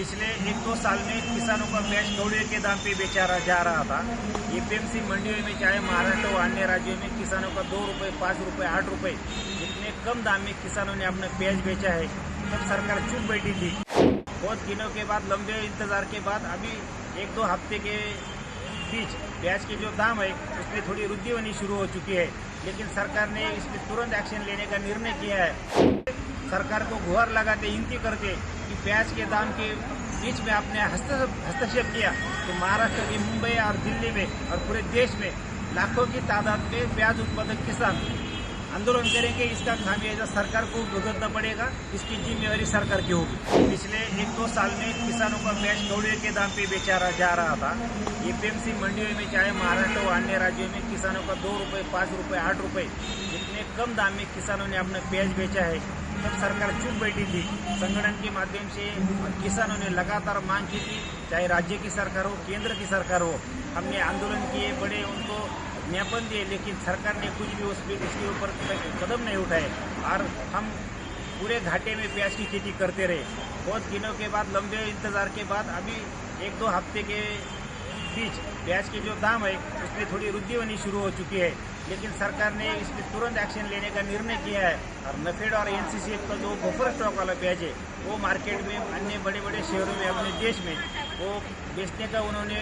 पिछले 1-2 साल में किसानों का प्याज कौड़े के दाम पे बेचा जा रहा था। एपीएमसी मंडियों में चाहे महाराष्ट्र व अन्य राज्यों में किसानों का 2 रुपये, 5 रुपये, 8 रुपये इतने कम दाम में किसानों ने अपना प्याज बेचा है। तब सरकार चुप बैठी थी। बहुत दिनों के बाद, लंबे इंतजार के बाद अभी 1-2 हफ्ते के बीच प्याज के जो दाम है उसमें थोड़ी वृद्धि होनी शुरू हो चुकी है, लेकिन सरकार ने इसमें तुरंत एक्शन लेने का निर्णय किया है। सरकार को गुहार लगाते, विनती करते कि प्याज के दाम के बीच में आपने हस्तक्षेप किया तो महाराष्ट्र की मुंबई और दिल्ली में और पूरे देश में लाखों की तादाद में प्याज उत्पादक किसान आंदोलन करेंगे। इसका खामियाजा सरकार को भुगतना पड़ेगा, इसकी जिम्मेवारी सरकार की होगी। पिछले 1-2 साल में किसानों का प्याज कौड़े के दाम पे बेचा जा रहा था। एपीएमसी मंडियों में चाहे महाराष्ट्र व अन्य राज्यों में किसानों का 2 रुपये, 5 रुपये, 8 रुपये इतने कम दाम में किसानों ने अपना प्याज बेचा है। तब सरकार चुप बैठी थी। संगठन के माध्यम से किसानों ने लगातार मांग की थी, चाहे राज्य की सरकार हो, केंद्र की सरकार हो। हमने आंदोलन किए, बड़े उनको ज्ञापन दिए, लेकिन सरकार ने कुछ भी उसके ऊपर कदम नहीं उठाए और हम पूरे घाटे में प्याज की खेती करते रहे। बहुत दिनों के बाद, लंबे इंतजार के बाद अभी 1-2 हफ्ते के बीच प्याज के जो दाम है उसमें थोड़ी वृद्धि होनी शुरू हो चुकी है, लेकिन सरकार ने इसमें तुरंत एक्शन लेने का निर्णय किया है। और नफेड और एनसीसीएफ का जो बफर स्टॉक वाला प्याज है वो मार्केट में, अन्य बड़े बड़े शहरों में, अपने देश में वो बेचने का उन्होंने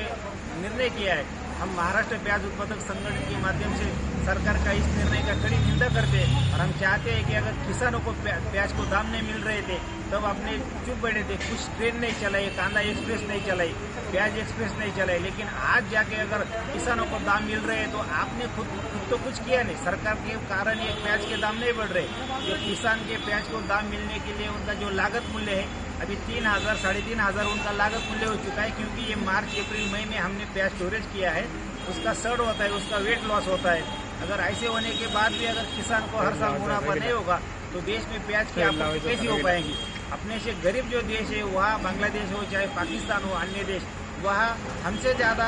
निर्णय किया है। हम महाराष्ट्र प्याज उत्पादक संगठन के माध्यम से सरकार का इस निर्णय का कड़ी निंदा करते हैं और हम चाहते हैं कि अगर किसानों को प्याज को दाम नहीं मिल रहे थे तब अपने चुप बैठे थे। कुछ ट्रेन नहीं चलाई, कांदा एक्सप्रेस नहीं चलाई, प्याज एक्सप्रेस नहीं चलाई, लेकिन आज जाके अगर किसानों को दाम मिल रहे हैं तो आपने खुद तो कुछ किया नहीं। सरकार के कारण ये प्याज के दाम नहीं बढ़ रहे। जो किसान के प्याज को दाम मिलने के लिए उनका जो लागत मूल्य है अभी 3,000, 3,500 उनका लागत मूल्य हो चुका है, क्योंकि ये मार्च, अप्रैल, मई में हमने प्याज स्टोरेज किया है। उसका सड़ होता है, उसका वेट लॉस होता है। अगर ऐसे होने के बाद भी अगर किसान को हर साल मुनाफा नहीं होगा तो देश में प्याज की आपूर्ति कैसी हो पाएगी। अपने से गरीब जो देश है, वहाँ बांग्लादेश हो चाहे पाकिस्तान हो, अन्य देश, वहाँ हमसे ज़्यादा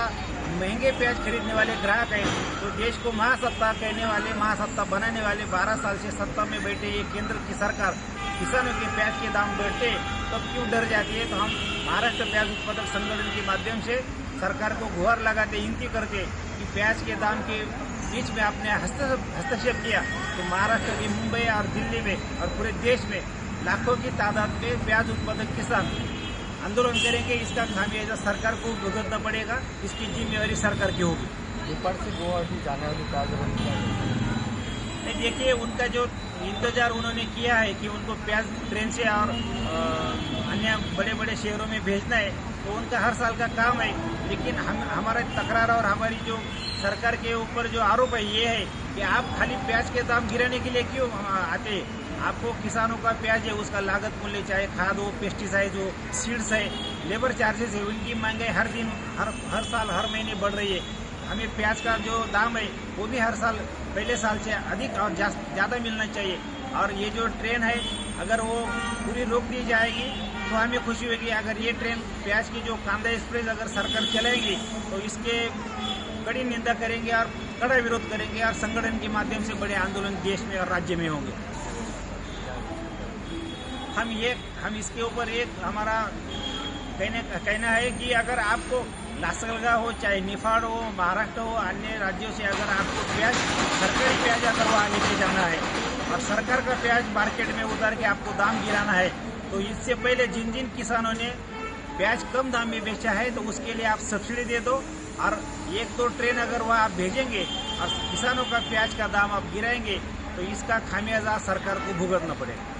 महंगे प्याज खरीदने वाले ग्राहक हैं। तो देश को महासत्ता कहने वाले, महासत्ता बनाने वाले 12 साल से सत्ता में बैठे ये केंद्र की सरकार किसानों के प्याज के दाम बढ़ते तब क्यों डर जाती है। तो हम महाराष्ट्र प्याज उत्पादक संगठन के माध्यम से सरकार को गुहार लगाते, विनती करते कि प्याज के दाम के बीच में आपने हस्तक्षेप किया तो महाराष्ट्र की मुंबई और दिल्ली में और पूरे देश में लाखों की तादाद में प्याज उत्पादक किसान आंदोलन करेंगे। इसका खामियाजा सरकार को भुगतना पड़ेगा, इसकी जिम्मेवारी सरकार की होगी। नेपाल से गोवा की जाने वाली प्याज देखिए, उनका जो इंतजार उन्होंने किया है कि उनको प्याज ट्रेन से और अन्य बड़े बड़े शहरों में भेजना है, तो उनका हर साल का काम है। लेकिन हमारा तकरार और हमारी जो सरकार के ऊपर जो आरोप है ये है कि आप खाली प्याज के दाम गिराने के लिए क्यों आते हैं। आपको किसानों का प्याज है उसका लागत मूल्य, चाहे खाद हो, पेस्टिसाइड हो, सीड्स है, लेबर चार्जेस है, उनकी महंगाई हर दिन, हर साल, हर महीने बढ़ रही है। हमें प्याज का जो दाम है वो भी हर साल पहले साल से अधिक और ज़्यादा मिलना चाहिए। और ये जो ट्रेन है अगर वो पूरी रोक दी जाएगी तो हमें खुशी होगी। अगर ये ट्रेन प्याज की जो कांदा एक्सप्रेस अगर सरकार चलाएगी तो इसके कड़ी निंदा करेंगे और कड़ा विरोध करेंगे और संगठन के माध्यम से बड़े आंदोलन देश में और राज्य में होंगे। हम इसके ऊपर एक हमारा कहना है कि अगर आपको लासलगा हो, चाहे निफाड़ हो, महाराष्ट्र हो, अन्य राज्यों से अगर आपको प्याज, सरकारी प्याज अगर वहाँ लेके जाना है और सरकार का प्याज मार्केट में उतार के आपको दाम गिराना है, तो इससे पहले जिन जिन किसानों ने प्याज कम दाम में बेचा है तो उसके लिए आप सब्सिडी दे दो और 1-2 ट्रेन अगर वहाँ आप भेजेंगे और किसानों का प्याज का दाम आप गिराएंगे तो इसका खामियाजा सरकार को भुगतना पड़ेगा।